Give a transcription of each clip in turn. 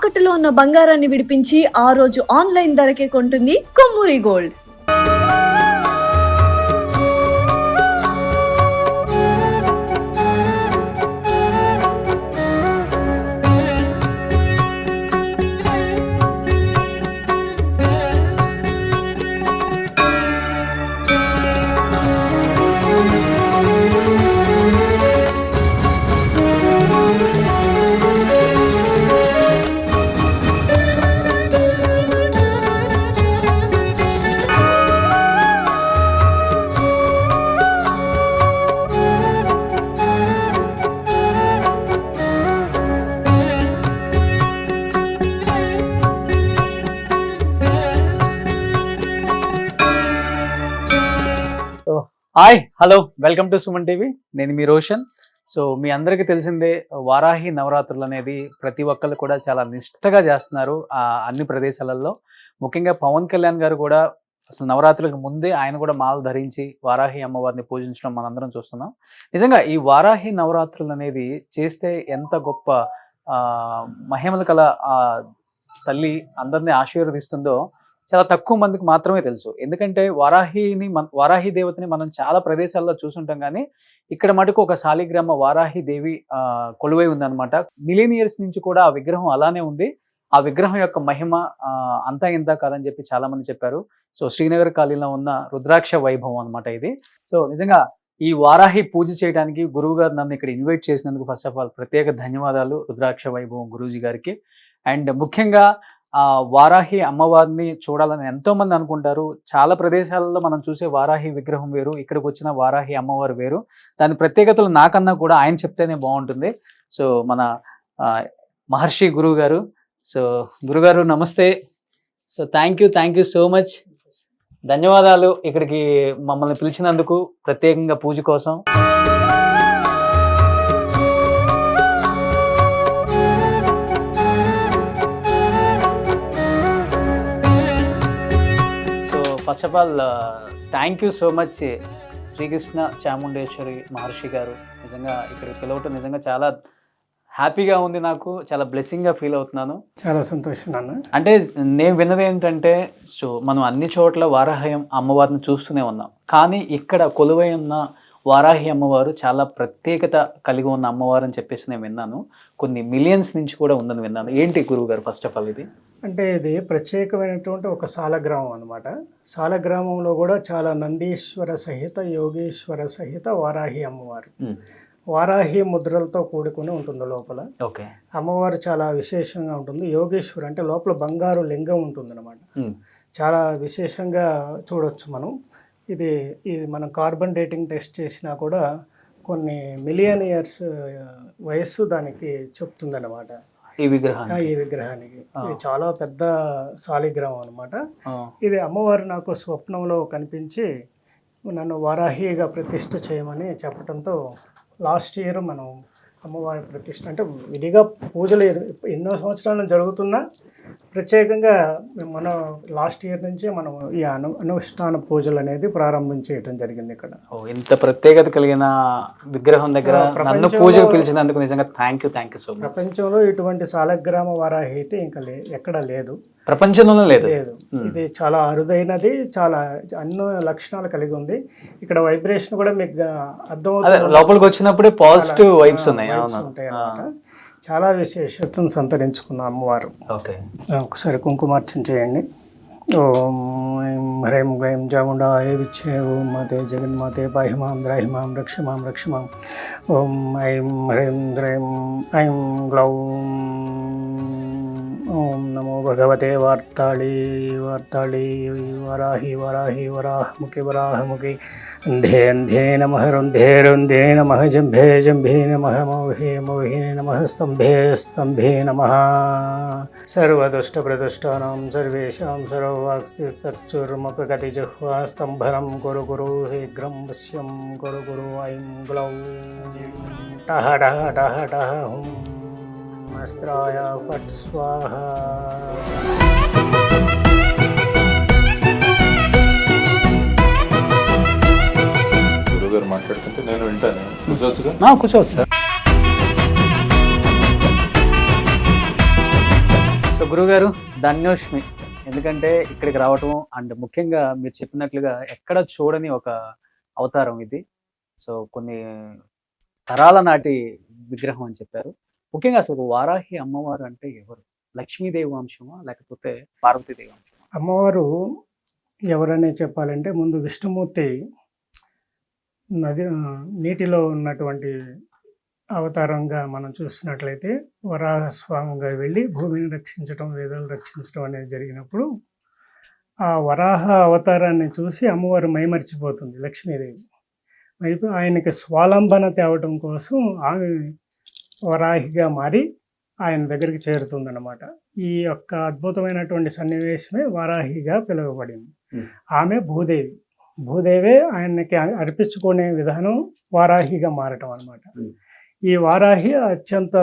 తాకట్టులో ఉన్న బంగారాన్ని విడిపించి ఆ రోజు ఆన్లైన్ ధరకే కొంటుంది Kommuri gold. Hi hello welcome to Suman TV. నేను మీ రోషన్. సో మీ అందరికీ తెలిసిందే, వారాహి నవరాత్రులు అనేది ప్రతి ఒక్కళ్ళు కూడా చాలా నిష్ఠగా చేస్తున్నారు అన్ని ప్రదేశాలలో. ముఖ్యంగా పవన్ కళ్యాణ్ గారు కూడా అసలు నవరాత్రులకు ముందే ఆయన కూడా మాల ధరించి వారాహి అమ్మవారిని పూజించడం మనందరం చూస్తున్నాం. నిజంగా ఈ వారాహి నవరాత్రులు అనేది చేస్తే ఎంత గొప్ప మహిమలు కల తల్లి అందరినీ ఆశీర్వదిస్తుందో చాలా తక్కువ మందికి మాత్రమే తెలుసు. ఎందుకంటే వారాహి దేవతని మనం చాలా ప్రదేశాల్లో చూసుంటాం, కానీ ఇక్కడ మటుకు ఒక శాలిగ్రామ వారాహి దేవి కొలువై ఉందన్నమాట. మిలియన్ ఇయర్స్ నుంచి కూడా ఆ విగ్రహం అలానే ఉంది. ఆ విగ్రహం యొక్క మహిమ అంతా ఇంత కాదని చెప్పి చాలా మంది చెప్పారు. సో శ్రీనగర్ కాలనీలో ఉన్న రుద్రాక్ష వైభవం అనమాట ఇది. సో నిజంగా ఈ వారాహి పూజ చేయడానికి గురువు గారు నన్ను ఇక్కడ ఇన్వైట్ చేసినందుకు ఫస్ట్ ఆఫ్ ఆల్ ప్రత్యేక ధన్యవాదాలు రూద్రాక్ష వైభవం గురూజీ గారికి. అండ్ ముఖ్యంగా వారాహి అమ్మవారిని చూడాలని ఎంతో మంది అనుకుంటారు. చాలా ప్రదేశాలలో మనం చూసే వారాహి విగ్రహం వేరు, ఇక్కడికి వచ్చిన వారాహి అమ్మవారు వేరు. దాని ప్రత్యేకతలు నాకన్నా కూడా ఆయన చెప్తేనే బాగుంటుంది. సో మన మహర్షి గురువు గారు, సో గురుగారు నమస్తే. So thank you so much, ధన్యవాదాలు ఇక్కడికి మమ్మల్ని పిలిచినందుకు ప్రత్యేకంగా పూజ కోసం. First of all thank you so much Srikrishna Chamundeshwari Maharshi గారు. నిజంగా ఇక్కడికి పిలవటం నిజంగా చాలా హ్యాపీగా ఉంది, నాకు చాలా బ్లెస్సింగ్గా ఫీల్ అవుతున్నాను. చాలా సంతోషం అన్న. అంటే నేను విన్నది ఏంటంటే, సో మనం అన్ని చోట్ల వారాహి అమ్మవారిని చూస్తూనే ఉన్నాం, కానీ ఇక్కడ కొలువై ఉన్న వారాహి అమ్మవారు చాలా ప్రత్యేకత కలిగి ఉన్న అమ్మవారు అని చెప్పేసి నేను విన్నాను. కొన్ని మిలియన్స్ నుంచి కూడా ఉందని విన్నాను. ఏంటి గురువు గారు ఫస్ట్ ఆఫ్ ఆల్ ఇది? అంటే ఇది ప్రత్యేకమైనటువంటి ఒక సాలగ్రామం అనమాట. సాలగ్రామంలో కూడా చాలా నందీశ్వర సహిత, యోగేశ్వర సహిత వారాహి అమ్మవారు, వారాహి ముద్రలతో కూడుకుని ఉంటుంది లోపల. ఓకే. అమ్మవారు చాలా విశేషంగా ఉంటుంది. యోగేశ్వర అంటే లోపల బంగారు లింగం ఉంటుంది అనమాట. చాలా విశేషంగా చూడొచ్చు మనం. ఇది మనం కార్బన్ డేటింగ్ టెస్ట్ చేసినా కూడా కొన్ని మిలియన్ ఇయర్స్ వయస్సు దానికి చెప్తుందన్నమాట ఈ విగ్రహానికి. ఇది చాలా పెద్ద శాలిగ్రామం అనమాట. ఇది అమ్మవారు నాకు స్వప్నంలో కనిపించి నన్ను వారాహిగా ప్రతిష్ఠ చేయమని చెప్పడంతో లాస్ట్ ఇయర్ మనం అమ్మవారి ప్రతిష్ఠ అంటే విడిగా పూజలు ఎన్నో సంవత్సరాలు జరుగుతున్నా ప్రత్యేకంగా మనం లాస్ట్ ఇయర్ నుంచే మనం ఈ అనుష్ఠాన పూజలు అనేది ప్రారంభించేయడం జరిగింది ఇక్కడ. ఇంత ప్రత్యేకత కలిగిన విగ్రహం దగ్గర నన్ను పూజకు పిలిచినందుకు నిజంగా థ్యాంక్ యూ సో మచ్. ప్రపంచంలో ఇటువంటి శాలగ్రామ వారాహి అయితే ఇంకా ఎక్కడ లేదు, ప్రపంచంలో లేదు. ఇది చాలా అరుదైనది, చాలా అన్నో లక్షణాలు కలిగి ఉంది. ఇక్కడ వైబ్రేషన్ కూడా మీకు అర్థమవుతుంది, లోపలికి వచ్చినప్పుడే పాజిటివ్ వైబ్స్ ఉంటాయి అన్నమాట. చాలా విశేషతను సంతరించుకున్న అమ్మవారు. ఓకే, ఒకసారి కుంకుమార్చన చేయండి. ఓం హ్రైం గ్రైం చాముండాయ విచ్చే ఓం మాతే జగన్మాతే పాహి మాం ద్రాహి మాం రక్ష మాం ఓం ఐం హ్రైం ద్రైం ఐం గ్లౌం ఓం నమో భగవతే వార్తాళి వరాహముఖి అంధే నమః రుంధే నమః జంభే నమః మౌహే నమః స్తంభే నమః. సర్వదుష్టప్రదుష్టానాం సర్వేషాం సర్వవాక్స్థితర్చుర్మపగతి జిహ్వా స్తంభనం కురు శీఘ్రం వశ్యం కురు ఐం గ్లౌం టహ టహ టహ టహ హుం అస్త్రాయ ఫట్ స్వాహ. గురుగారు మాట్లాడుతుంటే నేను వింటాను. కూర్చోవచ్చుగా? కూర్చోవచ్చు సార్. గురుగారు ధన్యోష్మి, ఎందుకంటే ఇక్కడికి రావటం అండ్ ముఖ్యంగా మీరు చెప్పినట్లుగా ఎక్కడ చూడని ఒక అవతారం ఇది. సో కొన్ని తరాల నాటి విగ్రహం అని చెప్పారు. ముఖ్యంగా అసలు వారాహి అమ్మవారు అంటే ఎవరు? లక్ష్మీదేవి వంశమా లేకపోతే పార్వతీదేవి వంశమా? అమ్మవారు ఎవరనే చెప్పాలంటే ముందు విష్ణుమూర్తి నీటిలో ఉన్నటువంటి అవతారంగా మనం చూసినట్లయితే వరాహస్వామిగా వెళ్ళి భూమిని రక్షించడం, వేదాలు రక్షించడం అనేది జరిగినప్పుడు ఆ వరాహ అవతారాన్ని చూసి అమ్మవారు మైమర్చిపోతుంది లక్ష్మీదేవి. ఆయనకి స్వాలంబన తేవటం కోసం ఆమె వరాహిగా మారి ఆయన దగ్గరికి చేరుతుందన్నమాట. ఈ యొక్క అద్భుతమైనటువంటి సన్నివేశమే వారాహిగా పిలువబడింది. ఆమె భూదేవి. భూదేవే ఆయనకి అర్పించుకునే విధానం వారాహిగా మారటం అన్నమాట. ఈ వారాహి అత్యంత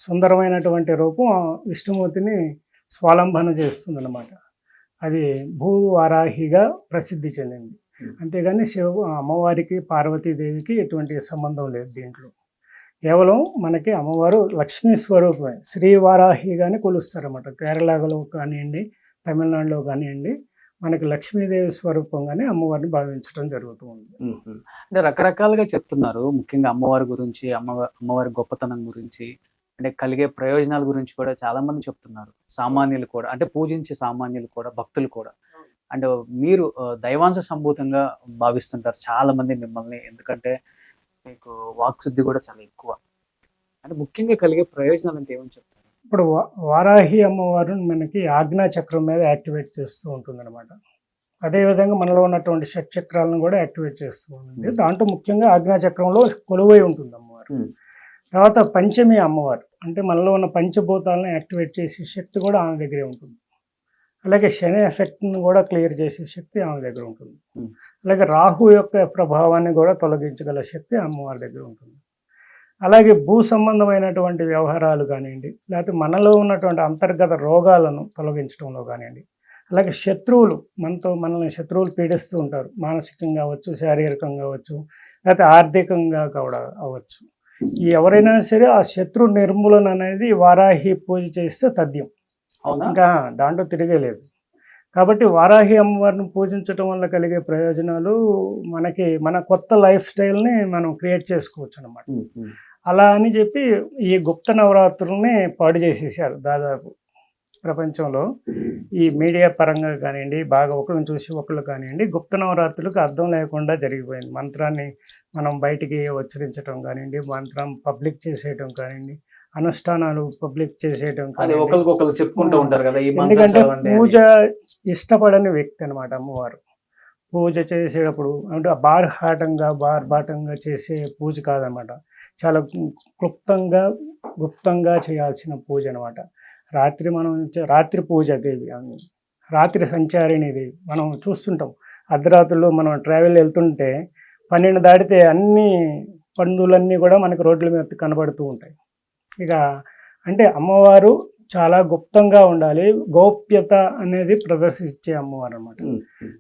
సుందరమైనటువంటి రూపం విష్ణుమూర్తిని స్వాలంబన చేస్తుందన్నమాట. అది భూ వారాహిగా ప్రసిద్ధి చెందింది. అంతేగాని అమ్మవారికి పార్వతీదేవికి ఎటువంటి సంబంధం లేదు దీంట్లో. కేవలం మనకి అమ్మవారు లక్ష్మీ స్వరూపమే. శ్రీ వారాహిగానే కొలుస్తారన్నమాట. కేరళలో కానివ్వండి, తమిళనాడులో కానివ్వండి, మనకి లక్ష్మీదేవి స్వరూపంగానే అమ్మవారిని భావించడం జరుగుతూ ఉంది. అంటే రకరకాలుగా చెప్తున్నారు, ముఖ్యంగా అమ్మవారి గురించి, అమ్మవారి గొప్పతనం గురించి, అంటే కలిగే ప్రయోజనాల గురించి కూడా చాలా మంది చెప్తున్నారు. సామాన్యులు కూడా, అంటే పూజించే సామాన్యులు కూడా, భక్తులు కూడా. అంటే మీరు దైవాంశ సంభూతంగా భావిస్తుంటారు చాలా మంది మిమ్మల్ని, ఎందుకంటే మీకు వాక్శుద్ధి కూడా చాలా ఎక్కువ. అంటే ముఖ్యంగా కలిగే ప్రయోజనాలు అంటే ఏమని చెప్తారు? ఇప్పుడు వారాహి అమ్మవారు మనకి ఆజ్ఞా చక్రం మీద యాక్టివేట్ చేస్తూ ఉంటుంది అనమాట. అదేవిధంగా మనలో ఉన్నటువంటి షట్చక్రాలను కూడా యాక్టివేట్ చేస్తూ ఉంటుంది. దాంట్లో ముఖ్యంగా ఆజ్ఞా చక్రంలో కొలువై ఉంటుంది అమ్మవారు. తర్వాత పంచమి అమ్మవారు, అంటే మనలో ఉన్న పంచభూతాలను యాక్టివేట్ చేసే శక్తి కూడా ఆమె దగ్గరే ఉంటుంది. అలాగే శని ఎఫెక్ట్ను కూడా క్లియర్ చేసే శక్తి ఆమె దగ్గర ఉంటుంది. అలాగే రాహు యొక్క ప్రభావాన్ని కూడా తొలగించగల శక్తి అమ్మవారి దగ్గర ఉంటుంది. అలాగే భూ సంబంధమైనటువంటి వ్యవహారాలు కానివ్వండి, లేకపోతే మనలో ఉన్నటువంటి అంతర్గత రోగాలను తొలగించడంలో కానివ్వండి, అలాగే శత్రువులు మనల్ని శత్రువులు పీడిస్తూ ఉంటారు. మానసికంగా అవ్వచ్చు, శారీరకంగా అవ్వచ్చు, లేకపోతే ఆర్థికంగా కూడా అవ్వచ్చు. ఎవరైనా సరే ఆ శత్రు నిర్మూలన అనేది వారాహి పూజ చేస్తే తథ్యం. ఇంకా దాంట్లో తిరిగేలేదు. కాబట్టి వారాహి అమ్మవారిని పూజించడం వల్ల కలిగే ప్రయోజనాలు మన కొత్త లైఫ్ స్టైల్ని మనం క్రియేట్ చేసుకోవచ్చు అన్నమాట. అలా అని చెప్పి ఈ గుప్త నవరాత్రుల్ని పాడు చేసేసారు దాదాపు ప్రపంచంలో. ఈ మీడియా పరంగా కానివ్వండి, బాగా ఒకళ్ళని చూసి ఒకళ్ళు కానివ్వండి, గుప్త నవరాత్రులకు అర్థం లేకుండా జరిగిపోయింది. మంత్రాన్ని మనం బయటికి ఉచ్చరించడం కానివ్వండి, మంత్రం పబ్లిక్ చేసేయటం కానివ్వండి, అనుష్ఠానాలు పబ్లిక్ చేసేయటం చెప్పుకుంటూ ఉంటారు కదా. ఎందుకంటే పూజ ఇష్టపడని వ్యక్తి అనమాట అమ్మవారు. పూజ చేసేటప్పుడు అంటే బార్బాటంగా చేసే పూజ కాదనమాట. చాలా క్లుప్తంగా గుప్తంగా చేయాల్సిన పూజ అనమాట. రాత్రి పూజ దేవి, రాత్రి సంచారిణి దేవి. మనం చూస్తుంటాం అర్ధరాత్రుల్లో మనం ట్రావెల్ వెళ్తుంటే 12 దాటితే అన్ని పండులన్నీ కూడా మనకి రోడ్ల మీద కనబడుతూ ఉంటాయి. ఇక అంటే అమ్మవారు చాలా గుప్తంగా ఉండాలి, గోప్యత అనేది ప్రదర్శించే అమ్మవారు అనమాట.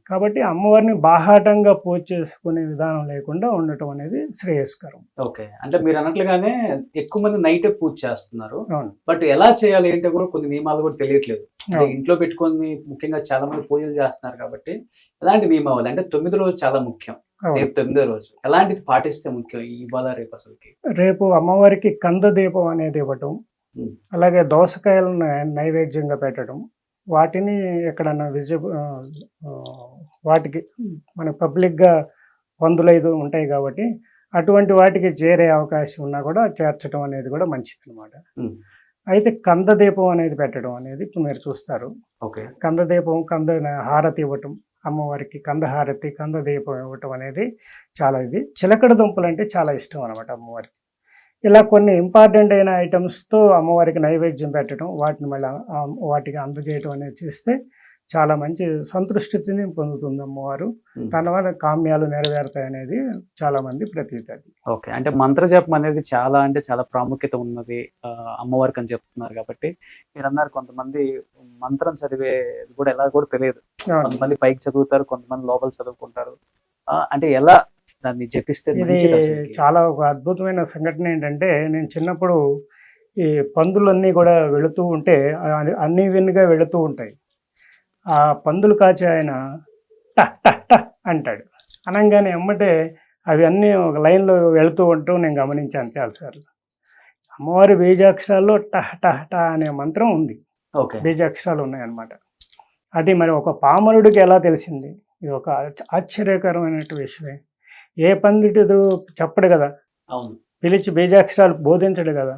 కాబట్టి అమ్మవారిని బాహాటంగా పూజ చేసుకునే విధానం లేకుండా ఉండటం అనేది శ్రేయస్కరం. ఓకే, అంటే మీరు అన్నట్లుగానే ఎక్కువ మంది నైటే పూజ చేస్తున్నారు. బట్ ఎలా చేయాలి అంటే కూడా కొన్ని నియమాలు కూడా తెలియట్లేదు. ఇంట్లో పెట్టుకొని ముఖ్యంగా చాలా మంది పూజలు చేస్తున్నారు కాబట్టి ఎలాంటి నియమావళి అంటే 9వ రోజు చాలా ముఖ్యం. రేపు 9వ రోజు ఎలాంటిది పాటిస్తే ముఖ్యం ఇవాళ రేపు? అసలుకి రేపు అమ్మవారికి కంద దీపం అనేది ఇవ్వటం, అలాగే దోసకాయలను నైవేద్యంగా పెట్టడం, వాటిని ఎక్కడన్నా వాటికి మన పబ్లిక్గా 105 ఉంటాయి కాబట్టి అటువంటి వాటికి చేరే అవకాశం ఉన్నా కూడా చేర్చడం అనేది కూడా మంచిది అనమాట. అయితే కంద దీపం అనేది పెట్టడం అనేది ఇప్పుడు మీరు చూస్తారు. కంద దీపం, కంద హారతి ఇవ్వటం, అమ్మవారికి కంద హారతి, కంద దీపం ఇవ్వటం అనేది చాలా ఇది. చిలకడ దుంపలు అంటే చాలా ఇష్టం అనమాట అమ్మవారికి. ఇలా కొన్ని ఇంపార్టెంట్ అయిన ఐటమ్స్తో అమ్మవారికి నైవేద్యం పెట్టడం, వాటికి అందజేయటం అనేది చేస్తే చాలా మంచి సంతృష్టిని పొందుతుంది అమ్మవారు. దానివల్ల కామ్యాలు నెరవేరుతాయి అనేది చాలా మంది ప్రతీతి. ఓకే, అంటే మంత్రజపం అనేది చాలా చాలా ప్రాముఖ్యత ఉన్నది అమ్మవారికి అని చెప్తున్నారు కాబట్టి మీరు అన్నారు కొంతమంది మంత్రం చదివే కూడా ఎలా కూడా తెలియదు. కొంతమంది పైకి చదువుతారు, కొంతమంది లోపల చదువుకుంటారు. అంటే ఎలా దాన్ని జపిస్తే ఇది చాలా ఒక అద్భుతమైన సంఘటన ఏంటంటే, నేను చిన్నప్పుడు ఈ పందులన్నీ కూడా వెళుతూ ఉంటే అన్ని విన్గా వెళుతూ ఉంటాయి. ఆ పందులు కాచే ఆయన టహ్ టహ్ టహ్ అంటాడు. అనగానే ఎమ్మటే అవి అన్నీ ఒక లైన్లో వెళుతూ ఉంటూ నేను గమనించాను చాలాసార్లు. అమ్మవారి బీజాక్షరాల్లో టహ్ టహ్ టహ్ అనే మంత్రం ఉంది. ఓకే. బీజాక్షరాలు ఉన్నాయన్నమాట. అది మరి ఒక పామరుడికి ఎలా తెలిసింది? ఇది ఒక ఆశ్చర్యకరమైన విషయమే. ఏ పండితుడు చెప్పడు కదా, అవును. పిలిచి బీజాక్షరాలు బోధించడు కదా.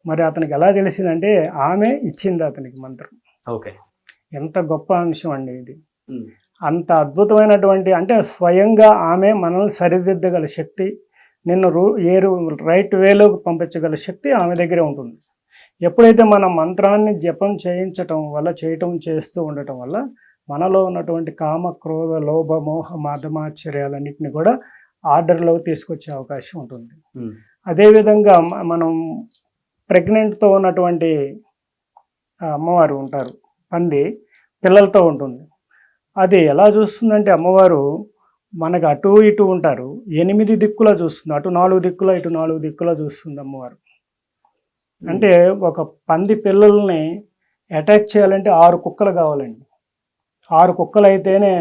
మరి అతనికి ఎలా తెలిసిందంటే ఆమె ఇచ్చింది అతనికి మంత్రం. ఓకే. ఎంత గొప్ప అంశం అండి ఇది. అంత అద్భుతమైనటువంటి, అంటే స్వయంగా ఆమె మనల్ని సరిదిద్దగల శక్తి, నిన్ను రైట్ వేలోకి పంపించగల శక్తి ఆమె దగ్గరే ఉంటుంది. ఎప్పుడైతే మనం మంత్రాన్ని జపం చేస్తూ ఉండటం వల్ల మనలో ఉన్నటువంటి కామ, క్రోధ, లోభ, మోహ, మాధమాశ్చర్యాలన్నింటినీ కూడా ఆర్డర్లో తీసుకొచ్చే అవకాశం ఉంటుంది. అదేవిధంగా మనం ప్రెగ్నెంట్తో ఉన్నటువంటి అమ్మవారు ఉంటారు, పంది పిల్లలతో ఉంటుంది. అది ఎలా చూస్తుందంటే అమ్మవారు మనకు అటు ఇటు ఉంటారు, 8 దిక్కులా చూస్తుంది. అటు 4 దిక్కులా, ఇటు 4 దిక్కులా చూస్తుంది అమ్మవారు. అంటే ఒక పంది పిల్లల్ని అటాక్ చేయాలంటే 6 కుక్కలు కావాలండి. 6 కుక్కలు అయితేనే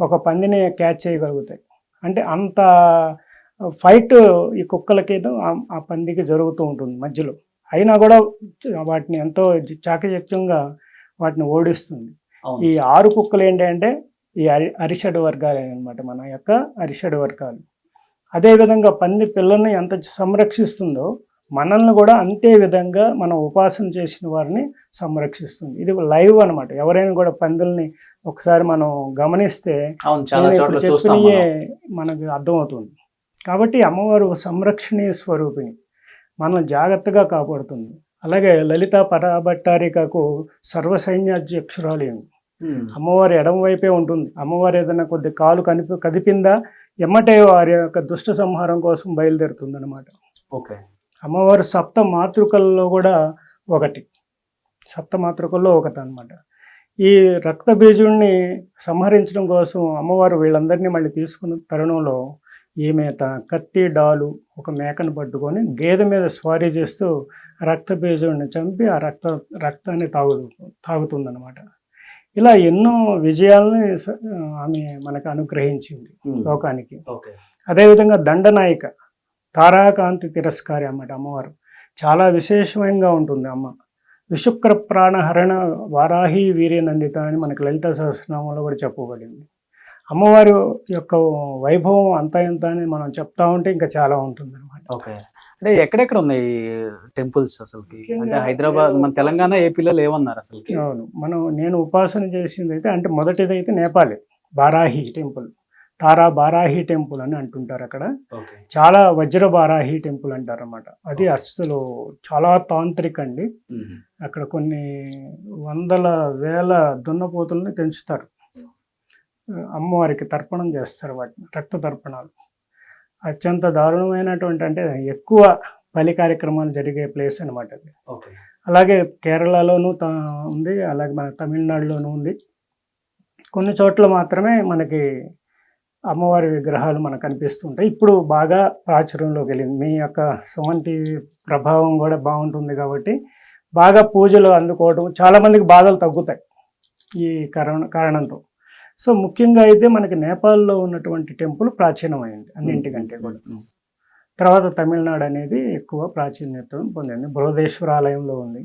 ఒక పందిని క్యాచ్ చేయగలుగుతాయి. అంటే అంత ఫైట్ ఈ కుక్కలకి ఆ పందికి జరుగుతూ ఉంటుంది మధ్యలో. అయినా కూడా వాటిని ఎంతో చాకచక్యంగా వాటిని ఓడిస్తుంది. ఈ 6 కుక్కలు ఏంటంటే ఈ అరిషడ్ వర్గాలు అనమాట, మన యొక్క అరిషడ్ వర్గాలు. అదేవిధంగా పంది పిల్లల్ని ఎంత సంరక్షిస్తుందో మనల్ని కూడా అంతే విధంగా మనం ఉపాసన చేసిన వారిని సంరక్షిస్తుంది. ఇది లైవ్ అనమాట. ఎవరైనా కూడా పందుల్ని ఒకసారి మనం గమనిస్తే చెప్పినయే మనకు అర్థమవుతుంది. కాబట్టి అమ్మవారు సంరక్షణీయ స్వరూపిణి, మనల్ని జాగ్రత్తగా కాపాడుతుంది. అలాగే లలిత పరాభట్టారికకు సర్వసైన్యాధ్యక్షురాలు. అమ్మవారి ఎడమ వైపే ఉంటుంది. అమ్మవారు ఏదైనా కొద్ది కాలు కదిపిందా ఎమ్మటే వారి యొక్క దుష్ట సంహారం కోసం బయలుదేరుతుంది అనమాట. ఓకే. అమ్మవారు సప్త మాతృకల్లో కూడా ఒకటి, అనమాట. ఈ రక్త బీజుడిని సంహరించడం కోసం అమ్మవారు వీళ్ళందరినీ మళ్ళీ తీసుకున్న తరుణంలో ఈమె తన కత్తి, డాలు, ఒక మేకను పట్టుకొని గేదె మీద స్వారీ చేస్తూ రక్త బీజుడిని చంపి ఆ రక్తాన్ని తాగుతుందన్నమాట. ఇలా ఎన్నో విజయాలని ఆమె మనకు అనుగ్రహించింది లోకానికి. అదేవిధంగా దండనాయిక, తారాకాంతి తిరస్కారి అన్నమాట అమ్మవారు. చాలా విశేషంగా ఉంటుంది అమ్మ. విశుక్ర ప్రాణహరణ వారాహి వీర్యనందిత అని మనకు లలిత సహస్రనామంలో కూడా చెప్పబడింది. అమ్మవారి యొక్క వైభవం అంతా ఇంత అని మనం చెప్తా ఉంటే ఇంకా చాలా ఉంటుంది అనమాట. ఓకే. అంటే ఎక్కడెక్కడ ఉన్నాయి టెంపుల్స్ అసలుకి? అంటే హైదరాబాద్, మన తెలంగాణ, ఏపీలో లేవన్నారు అసలు? అవును, నేను ఉపాసన చేసింది అయితే, అంటే మొదటిదైతే నేపాలే బారాహి టెంపుల్, తారా బారాహి టెంపుల్ అని అంటుంటారు. అక్కడ చాలా వజ్ర బారాహి టెంపుల్ అంటారు అన్నమాట. అది అసలు చాలా తాంత్రిక అండి. అక్కడ కొన్ని వందల వేల దున్నపోతుల్ని పెంచుతారు, అమ్మవారికి తర్పణం చేస్తారు, వాటిని రక్త తర్పణాలు. అత్యంత దారుణమైనటువంటి, అంటే ఎక్కువ బలి కార్యక్రమాలు జరిగే ప్లేస్ అనమాట అది. అలాగే కేరళలోనూ ఉంది, అలాగే మన తమిళనాడులోనూ ఉంది. కొన్ని చోట్ల మాత్రమే మనకి అమ్మవారి విగ్రహాలు మనకు కనిపిస్తుంటాయి. ఇప్పుడు బాగా ప్రాచుర్యంలోకి వెళ్ళింది. మీ యొక్క సుమన్ టీవీ ప్రభావం కూడా బాగుంటుంది కాబట్టి బాగా పూజలు అందుకోవడం, చాలామందికి బాధలు తగ్గుతాయి ఈ కారణంతో. సో ముఖ్యంగా అయితే మనకి నేపాల్లో ఉన్నటువంటి టెంపుల్ ప్రాచీనమైంది అన్నింటికంటే కూడా. తర్వాత తమిళనాడు అనేది ఎక్కువ ప్రాచీన్యత పొందింది. బృహదేశ్వర ఆలయంలో ఉంది,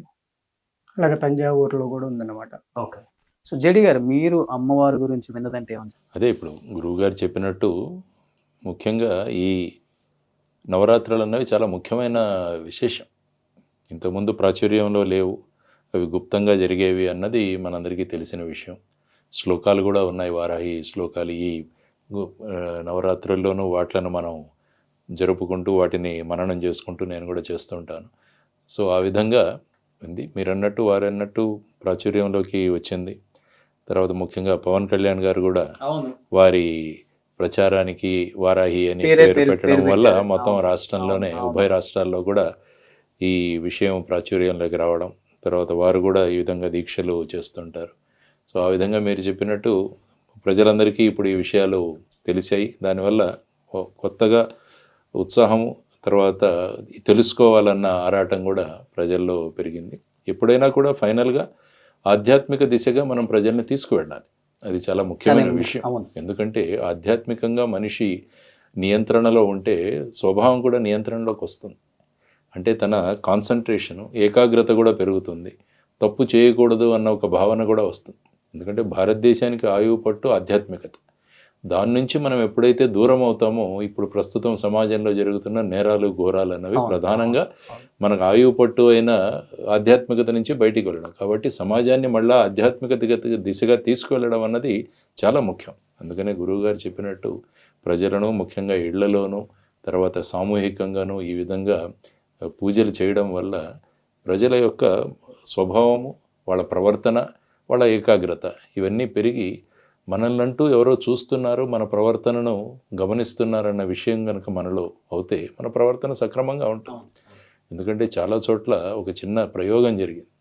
అలాగే తంజావూరులో కూడా ఉందన్నమాట. ఓకే. సో జేడి గారు, మీరు అమ్మవారి గురించి విన్నదంటే ఏమన్నా? అదే ఇప్పుడు గురువు గారు చెప్పినట్టు ముఖ్యంగా ఈ నవరాత్రులు అన్నవి చాలా ముఖ్యమైన విశేషం. ఇంతకుముందు ప్రాచుర్యంలో లేవు, అవి గుప్తంగా జరిగేవి అన్నది మనందరికీ తెలిసిన విషయం. శ్లోకాలు కూడా ఉన్నాయి, వారాహి శ్లోకాలు. ఈ నవరాత్రుల్లోనూ వాటిలను మనం జరుపుకుంటూ వాటిని మననం చేసుకుంటూ నేను కూడా చేస్తుంటాను. సో ఆ విధంగా ఉంది. మీరు అన్నట్టు వారు అన్నట్టు ప్రాచుర్యంలోకి వచ్చింది. తర్వాత ముఖ్యంగా పవన్ కళ్యాణ్ గారు కూడా వారి ప్రచారానికి వారాహి అని పేరు పెట్టడం వల్ల మొత్తం రాష్ట్రంలోనే, ఉభయ రాష్ట్రాల్లో కూడా ఈ విషయం ప్రాచుర్యంలోకి రావడం, తర్వాత వారు కూడా ఈ విధంగా దీక్షలు చేస్తుంటారు. సో ఆ విధంగా మీరు చెప్పినట్టు ప్రజలందరికీ ఇప్పుడు ఈ విషయాలు తెలిసాయి. దానివల్ల కొత్తగా ఉత్సాహము, తర్వాత తెలుసుకోవాలన్న ఆరాటం కూడా ప్రజల్లో పెరిగింది. ఎప్పుడైనా కూడా ఫైనల్గా ఆధ్యాత్మిక దిశగా మనం ప్రజల్ని తీసుకువెళ్ళాలి. అది చాలా ముఖ్యమైన విషయం. ఎందుకంటే ఆధ్యాత్మికంగా మనిషి నియంత్రణలో ఉంటే స్వభావం కూడా నియంత్రణలోకి వస్తుంది. అంటే తన కాన్సన్ట్రేషను, ఏకాగ్రత కూడా పెరుగుతుంది. తప్పు చేయకూడదు అన్న ఒక భావన కూడా వస్తుంది. ఎందుకంటే భారతదేశానికి ఆయువు పట్టు ఆధ్యాత్మికత. దాని నుంచి మనం ఎప్పుడైతే దూరం అవుతామో, ఇప్పుడు ప్రస్తుతం సమాజంలో జరుగుతున్న నేరాలు ఘోరాలు అన్నవి ప్రధానంగా మనకు ఆయువు పట్టు అయిన ఆధ్యాత్మికత నుంచి బయటికి వెళ్ళడం. కాబట్టి సమాజాన్ని మళ్ళీ ఆధ్యాత్మికత దిశగా తీసుకువెళ్ళడం అన్నది చాలా ముఖ్యం. అందుకనే గురువుగారు చెప్పినట్టు ప్రజలను ముఖ్యంగా ఇళ్లలోనూ తర్వాత సామూహికంగానూ ఈ విధంగా పూజలు చేయడం వల్ల ప్రజల యొక్క స్వభావము, వాళ్ళ ప్రవర్తన, వాళ్ళ ఏకాగ్రత ఇవన్నీ పెరిగి మనల్నంటూ ఎవరో చూస్తున్నారు, మన ప్రవర్తనను గమనిస్తున్నారన్న విషయం కనుక మనలో అవుతే మన ప్రవర్తన సక్రమంగా ఉంటుంది. ఎందుకంటే చాలా చోట్ల ఒక చిన్న ప్రయోగం జరిగింది.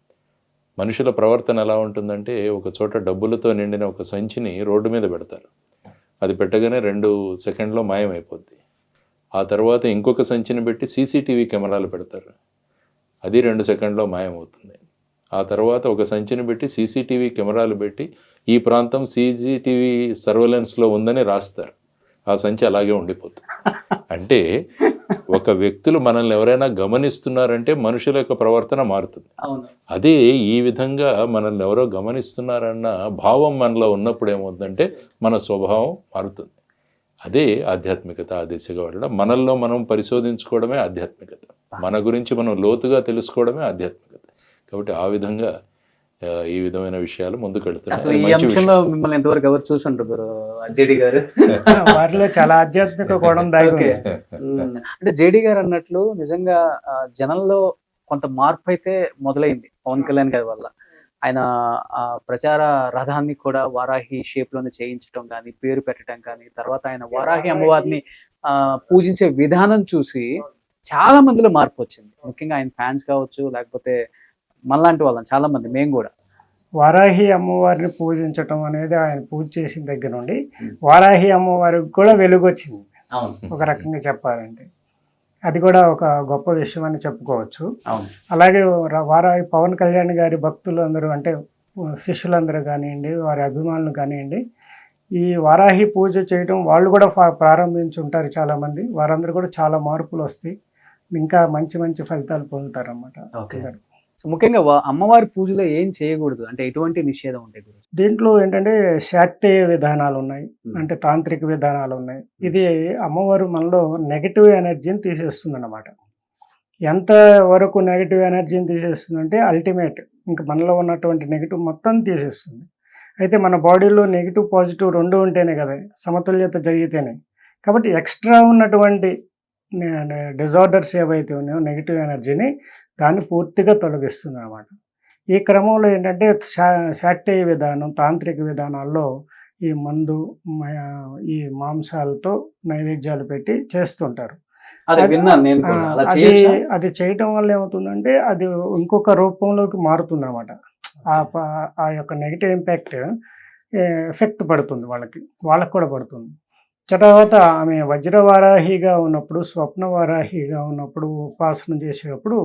మనుషుల ప్రవర్తన ఎలా ఉంటుందంటే, ఒక చోట డబ్బులతో నిండిన ఒక సంచిని రోడ్డు మీద పెడతారు. అది పెట్టగానే 2 సెకండ్లో మాయమైపోద్ది. ఆ తర్వాత ఇంకొక సంచిని పెట్టి సీసీటీవీ కెమెరాలు పెడతారు. అది 2 సెకండ్లో మాయమవుతుంది. ఆ తర్వాత ఒక సంచిని పెట్టి సీసీటీవీ కెమెరాలు పెట్టి ఈ ప్రాంతం సీసీటీవీ సర్వేలెన్స్లో ఉందని రాస్తారు. ఆ సంచి అలాగే ఉండిపోతుంది. అంటే ఒక వ్యక్తులు మనల్ని ఎవరైనా గమనిస్తున్నారంటే మనుషుల యొక్క ప్రవర్తన మారుతుంది. అదే ఈ విధంగా మనల్ని ఎవరో గమనిస్తున్నారన్న భావం మనలో ఉన్నప్పుడు ఏమవుతుందంటే మన స్వభావం మారుతుంది. అదే ఆధ్యాత్మికత. ఆ దిశగా వెళ్ళడం, మనల్లో మనం పరిశోధించుకోవడమే ఆధ్యాత్మికత. మన గురించి మనం లోతుగా తెలుసుకోవడమే ఆధ్యాత్మికత. కాబట్టి ఆ విధంగా ఈ విధమైన విషయాలు ముందుకు అసలు ఈ అంశంలో మిమ్మల్ని ఎంతవరకు ఎవరు చూసుంటారు జేడి గారు? వారిలో చాలా ఆధ్యాత్మిక కోణం దాగి. అంటే జేడి గారు అన్నట్లు నిజంగా జనంలో కొంత మార్పు అయితే మొదలైంది పవన్ కళ్యాణ్ గారి వల్ల. ఆయన ప్రచార రథాన్ని కూడా వారాహి షేప్ లోనే చేయించడం కానీ, పేరు పెట్టడం కానీ, తర్వాత ఆయన వారాహి అమ్మవారిని పూజించే విధానం చూసి చాలా మందిలో మార్పు వచ్చింది. ముఖ్యంగా ఆయన ఫ్యాన్స్ కావచ్చు, లేకపోతే మనలాంటి వాళ్ళం చాలా మంది, మేము కూడా. వారాహి అమ్మవారిని పూజించటం అనేది ఆయన పూజ చేసిన దగ్గర నుండి వారాహి అమ్మవారికి కూడా వెలుగు వచ్చింది ఒక రకంగా చెప్పాలంటే. అది కూడా ఒక గొప్ప విషయం అని చెప్పుకోవచ్చు. అలాగే వారాహి పవన్ కళ్యాణ్ గారి భక్తులు అందరూ, అంటే శిష్యులందరూ కానివ్వండి, వారి అభిమానులు కానివ్వండి, ఈ వారాహి పూజ చేయడం వాళ్ళు కూడా ప్రారంభించి ఉంటారు చాలామంది. వారందరూ కూడా చాలా మార్పులు వస్తాయి, ఇంకా మంచి మంచి ఫలితాలు పొందుతారు అన్నమాట. ముఖ్యంగా అమ్మవారి పూజలో ఏం చేయకూడదు అంటే ఎటువంటి నిషేధం ఉంటాయి? దీంట్లో ఏంటంటే శాక్తేయ విధానాలు ఉన్నాయి, అంటే తాంత్రిక విధానాలు ఉన్నాయి. ఇది అమ్మవారు మనలో నెగిటివ్ ఎనర్జీని తీసేస్తుంది అన్నమాట. ఎంత వరకు నెగిటివ్ ఎనర్జీని తీసేస్తుందంటే అల్టిమేట్ ఇంకా మనలో ఉన్నటువంటి నెగిటివ్ మొత్తం తీసేస్తుంది. అయితే మన బాడీలో నెగిటివ్ పాజిటివ్ రెండు ఉంటేనే కదా సమతుల్యత జరిగితేనే. కాబట్టి ఎక్స్ట్రా ఉన్నటువంటి డిజార్డర్స్ ఏవైతే ఉన్నాయో నెగిటివ్ ఎనర్జీని దాన్ని పూర్తిగా తొలగిస్తుంది అన్నమాట. ఈ క్రమంలో ఏంటంటే శాక్తేయ విధానం, తాంత్రిక విధానాల్లో ఈ మందు, ఈ మాంసాలతో నైవేద్యాలు పెట్టి చేస్తుంటారు. అది చేయటం వల్ల ఏమవుతుందంటే అది ఇంకొక రూపంలోకి మారుతుంది అనమాట. ఆ యొక్క నెగిటివ్ ఇంపాక్ట్ ఎఫెక్ట్ పడుతుంది వాళ్ళకి కూడా పడుతుంది. తర్వాత ఆమె వజ్రవారాహిగా ఉన్నప్పుడు, స్వప్నవారాహిగా ఉన్నప్పుడు, ఉపాసన చేసేటప్పుడు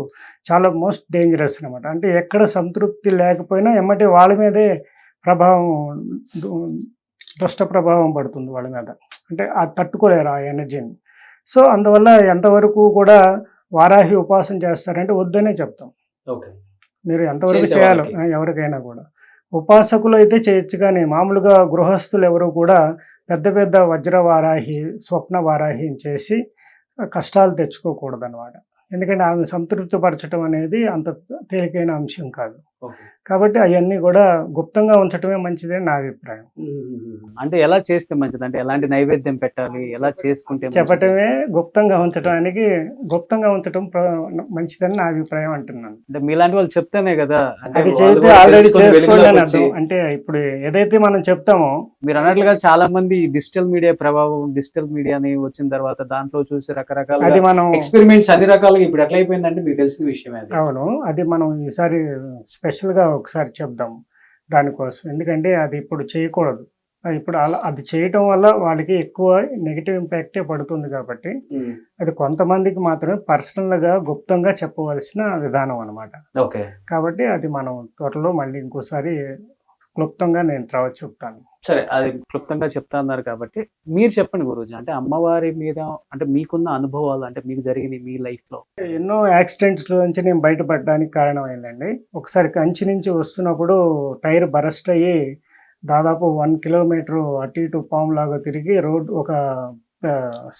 చాలా మోస్ట్ డేంజరస్ అనమాట. అంటే ఎక్కడ సంతృప్తి లేకపోయినా ఎమ్మటి వాళ్ళ మీదే దుష్ట ప్రభావం పడుతుంది వాళ్ళ మీద. అంటే అది తట్టుకోలేరు ఆ ఎనర్జీని. సో అందువల్ల ఎంతవరకు కూడా వారాహి ఉపాసన చేస్తారంటే వద్దనే చెప్తాం. మీరు ఎంతవరకు చేయాలో ఎవరికైనా కూడా. ఉపాసకులు అయితే చేయొచ్చు, కానీ మామూలుగా గృహస్థులు ఎవరు కూడా పెద్ద పెద్ద వజ్రవారాహి, స్వప్న వారాహిని చేసి కష్టాలు తెచ్చుకోకూడదు అన్నమాట. ఎందుకంటే ఆమె సంతృప్తి పరచడం అనేది అంత తేలికైన అంశం కాదు. కాబట్టి అవన్నీ కూడా గుప్తంగా ఉంచడమే మంచిదని నా అభిప్రాయం. అంటే ఎలా చేస్తే మంచిది, అంటే ఎలాంటి నైవేద్యం పెట్టాలి, ఎలా చేసుకుంటే చెప్పటమే గుప్తంగా ఉంచడం మంచిదని నా అభిప్రాయం అంటున్నాను. అంటే మీలాంటి వాళ్ళు చెప్తేనే కదా అది చేస్తే ఆల్రెడీ చేసుకోండి అని అర్థం. అంటే ఇప్పుడు ఏదైతే మనం చెప్తామో, మీరు అన్నట్లుగా చాలా మంది డిజిటల్ మీడియా ప్రభావం, డిజిటల్ మీడియాని వచ్చిన తర్వాత దాంట్లో చూసి రకరకాల అది మనం ఎక్స్పెరిమెంట్స్ అన్ని రకాలుగా ఇప్పుడు ఎట్లా అయిపోయిందంటే మీకు తెలిసిన విషయమే. అవును, అది మనం ఈసారి స్పెషల్గా ఒకసారి చెప్దాం దానికోసం. ఎందుకంటే అది ఇప్పుడు చేయకూడదు, ఇప్పుడు అలా అది చేయటం వల్ల వాళ్ళకి ఎక్కువ నెగిటివ్ ఇంపాక్టే పడుతుంది కాబట్టి అది కొంతమందికి మాత్రమే పర్సనల్గా గుప్తంగా చెప్పవలసిన విధానం అనమాట. ఓకే. కాబట్టి అది మనం త్వరలో మళ్ళీ ఇంకోసారి క్లుప్తంగా నేను తర్వాత చెప్తాను. సరే, అది క్లుప్తంగా చెప్తా అన్నారు కాబట్టి మీరు చెప్పండి గురూజీ. అంటే అమ్మవారి మీద అంటే మీకున్న అనుభవాలు, అంటే మీకు జరిగిన మీ లైఫ్ లో ఎన్నో యాక్సిడెంట్స్ నుంచి నేను బయటపడడానికి కారణమైందండి. ఒకసారి కంచి నుంచి వస్తున్నప్పుడు టైర్ బరస్ట్ అయ్యి దాదాపు 1 కిలోమీటర్ అటు ఇటు పాములాగా తిరిగి రోడ్ ఒక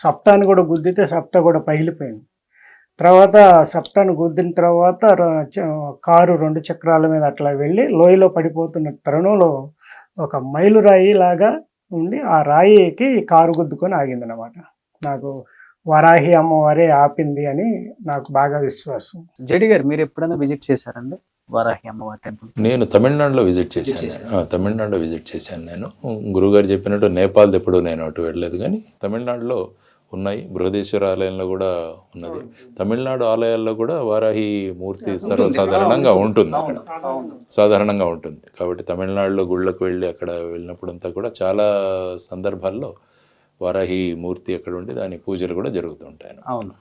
సప్టాన్ని కూడా గుద్దితే సప్టా కూడా పగిలిపోయింది. తర్వాత సప్టాను గుద్దిన తర్వాత కారు 2 చక్రాల మీద అట్లా వెళ్ళి లోయలో పడిపోతున్న తరుణంలో ఒక మైలురాయి లాగా ఉండి ఆ రాయికి కారు గుద్దుకొని ఆగిందనమాట. నాకు వరాహి అమ్మవారే ఆపింది అని నాకు బాగా విశ్వాసం. జేడి గారు, మీరు ఎప్పుడైనా విజిట్ చేశారండి వారాహి అమ్మవారి టెంపుల్? నేను తమిళనాడులో విజిట్ చేశాను. తమిళనాడులో విజిట్ చేశాను నేను. గురుగారు చెప్పినట్టు నేపాల్ ఎప్పుడు నేను అటు వెళ్ళలేదు, కానీ తమిళనాడులో ఉన్నాయి. బృహదేశ్వర ఆలయంలో కూడా ఉన్నది. తమిళనాడు ఆలయాల్లో కూడా వారాహి మూర్తి సర్వసాధారణంగా ఉంటుంది, అక్కడ సాధారణంగా ఉంటుంది. కాబట్టి తమిళనాడులో గుళ్ళకు వెళ్ళి అక్కడ వెళ్ళినప్పుడంతా కూడా చాలా సందర్భాల్లో వారాహి మూర్తి అక్కడ ఉండి దాని పూజలు కూడా జరుగుతుంటాయి. అవును.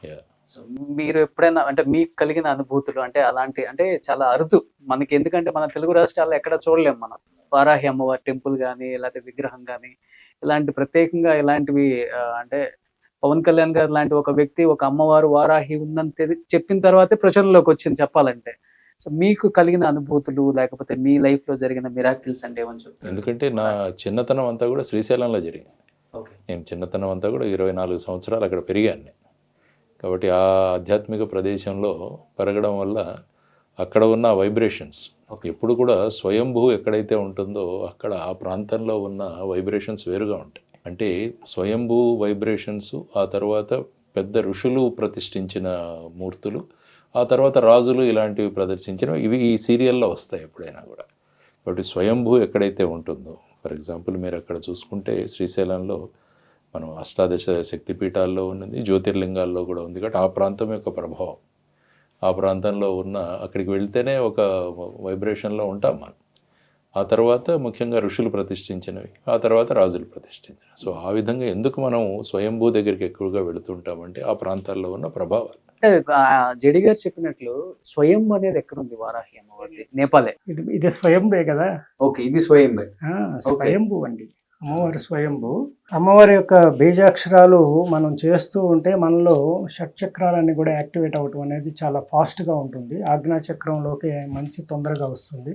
మీరు ఎప్పుడైనా అంటే మీకు కలిగిన అనుభూతులు అంటే అలాంటి అంటే చాలా అరుదు మనకి, ఎందుకంటే మన తెలుగు రాష్ట్రాల్లో ఎక్కడ చూడలేము మనం వారాహి అమ్మవారి టెంపుల్ కానీ లేకపోతే విగ్రహం కానీ ఇలాంటి ప్రత్యేకంగా ఇలాంటివి. అంటే పవన్ కళ్యాణ్ గారు లాంటి ఒక వ్యక్తి ఒక అమ్మవారు వారాహి ఉందని చెప్పిన తర్వాతే ప్రచురణలోకి వచ్చింది చెప్పాలంటే. సో మీకు కలిగిన అనుభూతులు లేకపోతే మీ లైఫ్ లో జరిగిన మిరాకిల్స్ అంటే ఏమని చెప్తారు? ఎందుకంటే నా చిన్నతనం అంతా కూడా శ్రీశైలంలో జరిగింది. నేను చిన్నతనం అంతా కూడా 24 సంవత్సరాలు అక్కడ పెరిగాను. కాబట్టి ఆ ఆధ్యాత్మిక ప్రదేశంలో పెరగడం వల్ల అక్కడ ఉన్న వైబ్రేషన్స్ ఎప్పుడు కూడా స్వయంభూ ఎక్కడైతే ఉంటుందో అక్కడ ఆ ప్రాంతంలో ఉన్న వైబ్రేషన్స్ వేరుగా ఉంటాయి. అంటే స్వయంభూ వైబ్రేషన్స్, ఆ తర్వాత పెద్ద ఋషులు ప్రతిష్ఠించిన మూర్తులు, ఆ తర్వాత రాజులు ఇలాంటివి ప్రదర్శించినవి ఇవి ఈ సీరియల్లో వస్తాయి ఎప్పుడైనా కూడా. కాబట్టి స్వయంభూ ఎక్కడైతే ఉంటుందో, ఫర్ ఎగ్జాంపుల్ మీరు అక్కడ చూసుకుంటే శ్రీశైలంలో మనం అష్టాదశ శక్తిపీఠాల్లో ఉన్నది, జ్యోతిర్లింగాల్లో కూడా ఉంది. కాబట్టి ఆ ప్రాంతం యొక్క ప్రభావం, ఆ ప్రాంతంలో ఉన్న అక్కడికి వెళ్తేనే ఒక వైబ్రేషన్లో ఉంటాం మనం. ఆ తర్వాత ముఖ్యంగా ఋషులు ప్రతిష్ఠించినవి, ఆ తర్వాత రాజులు ప్రతిష్ఠించినవి. సో ఆ విధంగా ఎందుకు మనం స్వయంభూ దగ్గరికి ఎక్కువగా వెళుతుంటామంటే ఆ ప్రాంతాల్లో ఉన్న ప్రభావాలు. జేడి గారు చెప్పినట్లు స్వయం అనేది ఎక్కడ ఉంది వారాహి అమ్మవారి? నేపాలే. ఇది స్వయంభే కదా. ఓకే, ఇది స్వయంభే. స్వయంభూ అండి, అమ్మవారి స్వయంభూ. అమ్మవారి యొక్క బీజాక్షరాలు మనం చేస్తూ ఉంటే మనలో షట్చక్రాలన్నీ కూడా యాక్టివేట్ అవ్వటం అనేది చాలా ఫాస్ట్గా ఉంటుంది. ఆజ్ఞాచక్రంలోకి మంచి తొందరగా వస్తుంది.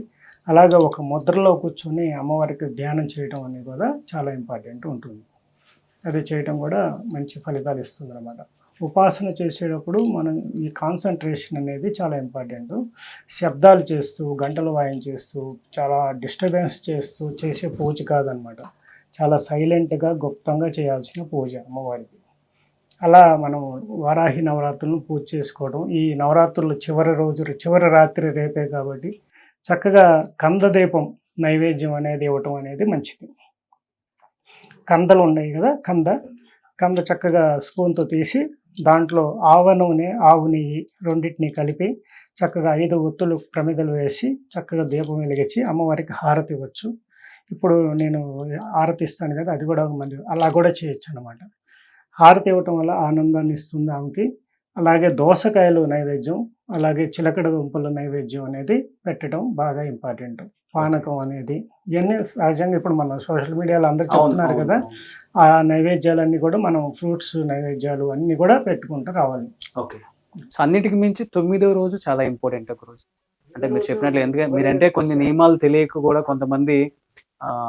అలాగే ఒక ముద్రలో కూర్చొని అమ్మవారికి ధ్యానం చేయటం అనేది కూడా చాలా ఇంపార్టెంట్ ఉంటుంది. అది చేయటం కూడా మంచి ఫలితాలు ఇస్తుంది అన్నమాట. ఉపాసన చేసేటప్పుడు మనం ఈ కాన్సన్ట్రేషన్ అనేది చాలా ఇంపార్టెంట్. శబ్దాలు చేస్తూ గంటలు వాయించేస్తూ చాలా డిస్టర్బెన్స్ చేస్తూ చేసే పూజ కాదనమాట. చాలా సైలెంట్గా గుప్తంగా చేయాల్సిన పూజ అమ్మవారికి. అలా మనం వారాహి నవరాత్రులను పూజ చేసుకోవడం. ఈ నవరాత్రులు చివరి రాత్రి రేపే కాబట్టి చక్కగా కందదీపం నైవేద్యం అనేది ఇవ్వటం అనేది మంచిది. కందలు ఉన్నాయి కదా, కంద చక్కగా స్పూన్తో తీసి దాంట్లో ఆవ నూనె, ఆవు నెయ్యి రెండింటిని కలిపి చక్కగా 5 ఒత్తులు ప్రమిదలు వేసి చక్కగా దీపం వెలిగించి అమ్మవారికి హారతి ఇవ్వచ్చు. ఇప్పుడు నేను హారతి ఇస్తాను కదా, అది కూడా మళ్ళీ అలా కూడా చేయొచ్చు అన్నమాట. హారతి ఇవ్వటం వల్ల ఆనందాన్ని ఇస్తుంది ఆమెకి. అలాగే దోసకాయలు నైవేద్యం, అలాగే చిలకడ దుంపల నైవేద్యం అనేది పెట్టడం బాగా ఇంపార్టెంట్. పానకం అనేది ఇవన్నీ సహజంగా ఇప్పుడు మన సోషల్ మీడియాలో అందరూ చెప్తున్నారు కదా, ఆ నైవేద్యాలన్నీ కూడా మనం ఫ్రూట్స్ నైవేద్యాలు అన్నీ కూడా పెట్టుకుంటూ రావాలి. ఓకే. సో అన్నిటికి మించి 9వ రోజు చాలా ఇంపార్టెంట్ ఒక రోజు. అంటే మీరు చెప్పినట్లు, ఎందుకంటే మీరంటే కొన్ని నియమాలు తెలియక కూడా కొంతమంది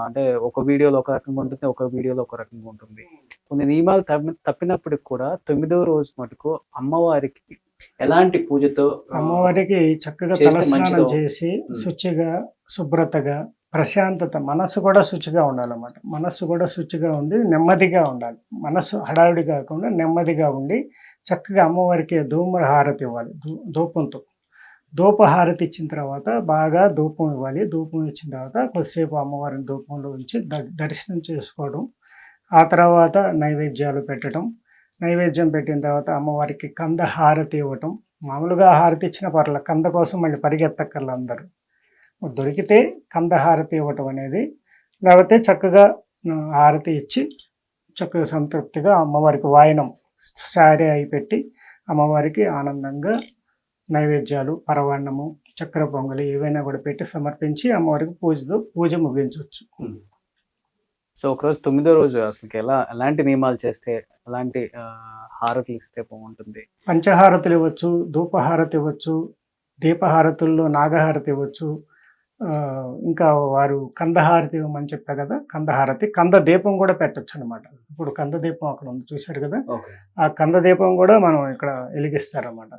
అంటే ఒక వీడియోలో ఒక రకంగా ఉంటుంది, ఒక వీడియోలో ఒక రకంగా ఉంటుంది. కొన్ని నియమాలు తప్పినప్పటికి కూడా 9వ రోజు మటుకు అమ్మవారికి ఎలాంటి పూజతో అమ్మవారికి చక్కగా తలస్నానం చేసి శుచిగా శుభ్రతగా ప్రశాంతత, మనసు కూడా శుచిగా ఉండాలన్నమాట. మనస్సు కూడా శుచిగా ఉండి నెమ్మదిగా ఉండాలి. మనసు హడావిడి కాకుండా నెమ్మదిగా ఉండి చక్కగా అమ్మవారికి ధూమ్రహారతి ఇవ్వాలి. ధూపహారతి ఇచ్చిన తర్వాత బాగా ధూపం ఇవ్వాలి. ధూపం ఇచ్చిన తర్వాత కొద్దిసేపు అమ్మవారిని ధూపంలో ఉంచి దర్శనం చేసుకోవడం. ఆ తర్వాత నైవేద్యాలు పెట్టడం. నైవేద్యం పెట్టిన తర్వాత అమ్మవారికి కంద హారతి ఇవ్వటం. మామూలుగా హారతి ఇచ్చిన పర్లేదు, కంద కోసం మళ్ళీ పరిగెత్తక్కర్లు అందరూ. దొరికితే కంద హారతి ఇవ్వటం అనేది, లేకపోతే చక్కగా హారతి ఇచ్చి చక్కగా సంతృప్తిగా అమ్మవారికి వాయనం శారీ అయి పెట్టి అమ్మవారికి ఆనందంగా నైవేద్యాలు, పరవాన్నము, చక్కెర పొంగలి ఏవైనా కూడా పెట్టి సమర్పించి అమ్మవారికి పూజ ముగించవచ్చు. సో ఒకరోజు 9వ రోజు అసలు ఎలాంటి నియమాలు చేస్తే ఎలాంటి హారతులు ఇస్తే బాగుంటుంది? పంచహారతులు ఇవ్వచ్చు, ధూపహారతి ఇవ్వచ్చు, దీపహారతుల్లో నాగహారతి ఇవ్వచ్చు. ఇంకా వారు కందహారతి ఇవ్వమని చెప్పా కదా, కందహారతి, కంద దీపం కూడా పెట్టచ్చు అనమాట. ఇప్పుడు కంద దీపం అక్కడ ఉంది చూశారు కదా, ఆ కంద దీపం కూడా మనం ఇక్కడ వెలిగిస్తారన్నమాట.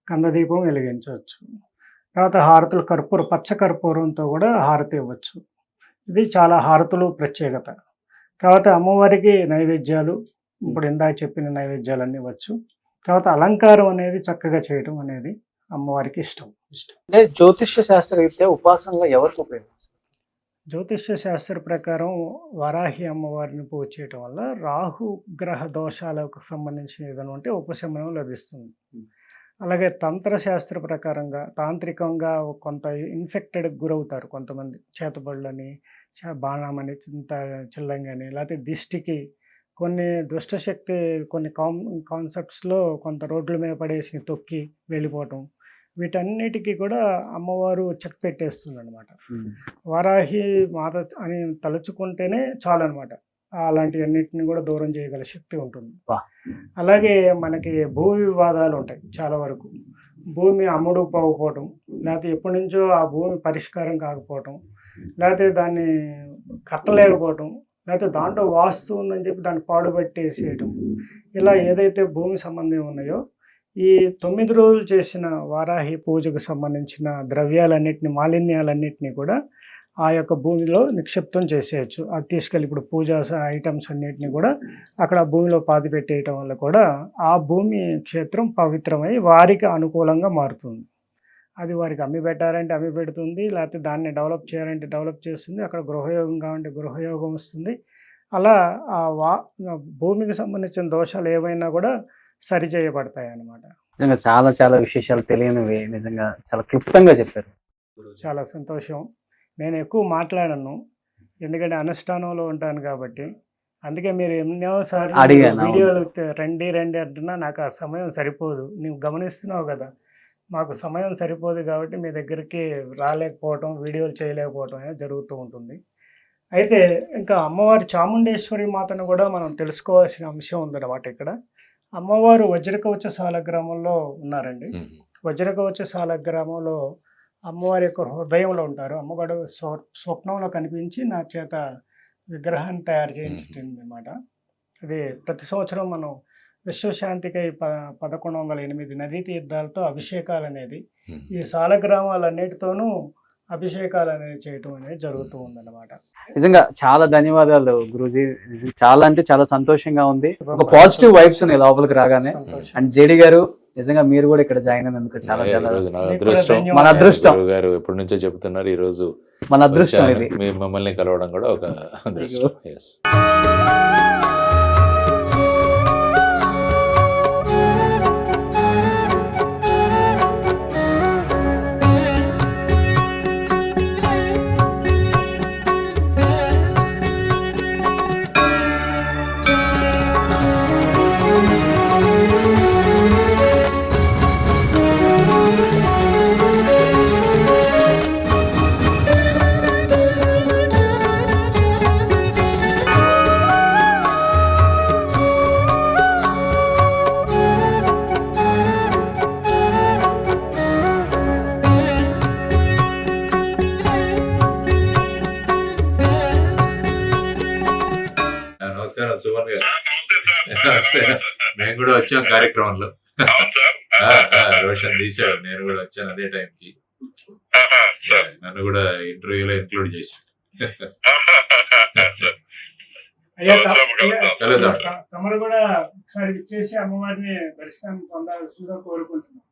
కంద దీపం వెలిగించవచ్చు. తర్వాత హారతులు పచ్చ కర్పూరంతో కూడా హారతి ఇవ్వచ్చు. ఇది చాలా హారతులు ప్రత్యేకత. తర్వాత అమ్మవారికి నైవేద్యాలు, ఇప్పుడు ఇందాక చెప్పిన నైవేద్యాలన్నీ ఇవ్వచ్చు. తర్వాత అలంకారం అనేది చక్కగా చేయడం అనేది అమ్మవారికి ఇష్టం. అంటే జ్యోతిష్య శాస్త్రరీత్యా ఉపాసనలో ఎవరికి ఉపయోగిస్తారు? జ్యోతిష్య శాస్త్ర ప్రకారం వారాహి అమ్మవారిని పూజ చేయటం వల్ల రాహు గ్రహ దోషాలకు సంబంధించిన ఏదైనా ఉంటే ఉపశమనం లభిస్తుంది. అలాగే తంత్రశాస్త్ర ప్రకారంగా తాంత్రికంగా కొంత ఇన్ఫెక్టెడ్కి గురవుతారు కొంతమంది. చేతబడులని, బాణమని, చిల్లంగని, లేకపోతే దిష్టికి, కొన్ని దుష్టశక్తి కొన్ని కాన్సెప్ట్స్లో కొంత రోడ్ల మీద పడేసి తొక్కి వెళ్ళిపోవటం, వీటన్నిటికీ కూడా అమ్మవారు చెక్ పెట్టేస్తుంది అనమాట. వారాహి మాత అని తలుచుకుంటేనే చాలు అనమాట. అలాంటివన్నిటిని కూడా దూరం చేయగల శక్తి ఉంటుంది. అలాగే మనకి భూ వివాదాలు ఉంటాయి చాలా వరకు. భూమి అమ్ముడు పోకపోవటం, లేకపోతే ఎప్పటి నుంచో ఆ భూమి పరిష్కారం కాకపోవటం, లేకపోతే దాన్ని కట్టలేకపోవటం, లేకపోతే దాంట్లో వాస్తు ఉందని చెప్పి దాన్ని పాడుపెట్టేసేయటం, ఇలా ఏదైతే భూమి సంబంధం ఉన్నాయో ఈ 9 రోజులు చేసిన వారాహి పూజకు సంబంధించిన ద్రవ్యాలన్నింటినీ, మాలిన్యాలన్నింటినీ కూడా ఆ యొక్క భూమిలో నిక్షిప్తం చేసేయచ్చు. అది తీసుకెళ్ళి ఇప్పుడు పూజా ఐటమ్స్ అన్నిటిని కూడా అక్కడ భూమిలో పాతి పెట్టేయటం వల్ల కూడా ఆ భూమి క్షేత్రం పవిత్రమై వారికి అనుకూలంగా మారుతుంది. అది వారికి అమ్మి పెట్టారంటే అమ్మి పెడుతుంది, లేకపోతే దాన్ని డెవలప్ చేయాలంటే డెవలప్ చేస్తుంది, అక్కడ గృహయోగం కావాలంటే గృహయోగం వస్తుంది. అలా భూమికి సంబంధించిన దోషాలు ఏవైనా కూడా సరిచేయబడతాయి అన్నమాట. నిజంగా చాలా చాలా విశేషాలు తెలియనివి నిజంగా చాలా క్లుప్తంగా చెప్పారు. చాలా సంతోషం. నేను ఎక్కువ మాట్లాడను, ఎందుకంటే అనుష్ఠానంలో ఉంటాను కాబట్టి. అందుకే మీరు ఎన్నోసార్లు వీడియోలు రండి అంటున్నా నాకు ఆ సమయం సరిపోదు. నువ్వు గమనిస్తున్నావు కదా, మాకు సమయం సరిపోదు కాబట్టి మీ దగ్గరికి రాలేకపోవటం, వీడియోలు చేయలేకపోవటం అనేది జరుగుతూ ఉంటుంది. అయితే ఇంకా అమ్మవారి చాముండేశ్వరి మాతను కూడా మనం తెలుసుకోవాల్సిన అంశం ఉందన్నమాట. ఇక్కడ అమ్మవారు వజ్రకవచ సాలగ్రామంలో ఉన్నారండి. వజ్రకవచ సాలగ్రామంలో అమ్మవారి యొక్క హృదయంలో ఉంటారు. అమ్మవారు స్వప్నంలో కనిపించి నా చేత విగ్రహాన్ని తయారు చేయించింది అనమాట. అది ప్రతి సంవత్సరం మనం విశ్వశాంతికై 1108 నదీ తీర్థాలతో అభిషేకాలు అనేది ఈ సాలగ్రామాలన్నిటితోనూ అభిషేకాలు అనేది చేయటం అనేది జరుగుతూ ఉందన్నమాట. నిజంగా చాలా ధన్యవాదాలు గురూజీ. చాలా అంటే చాలా సంతోషంగా ఉంది. ఒక పాజిటివ్ వైబ్స్ ఉన్నాయి లోపలికి రాగానే. అండ్ జేడి గారు, నిజంగా మీరు కూడా ఇక్కడ జాయిన్ అయినందుకు చాలా చాలా మన అదృష్టం. గారు ఎప్పటి నుంచో చెప్తున్నారు, ఈ రోజు మన అదృష్టం ఇది. మమ్మల్ని కలవడం కూడా ఒక అదృష్టం. సుమన్ గారు మేము కూడా వచ్చాం కార్యక్రమంలో. రోషన్ తీసాడు, నేను కూడా వచ్చాను అదే టైంకి. నన్ను కూడా ఇంటర్వ్యూలో ఇంక్లూడ్ చేశాను. తమరు కూడా ఒకసారి ఇచ్చేసి అమ్మవారిని దర్శనం పొందాల్సిందిగా కోరుకుంటున్నాం.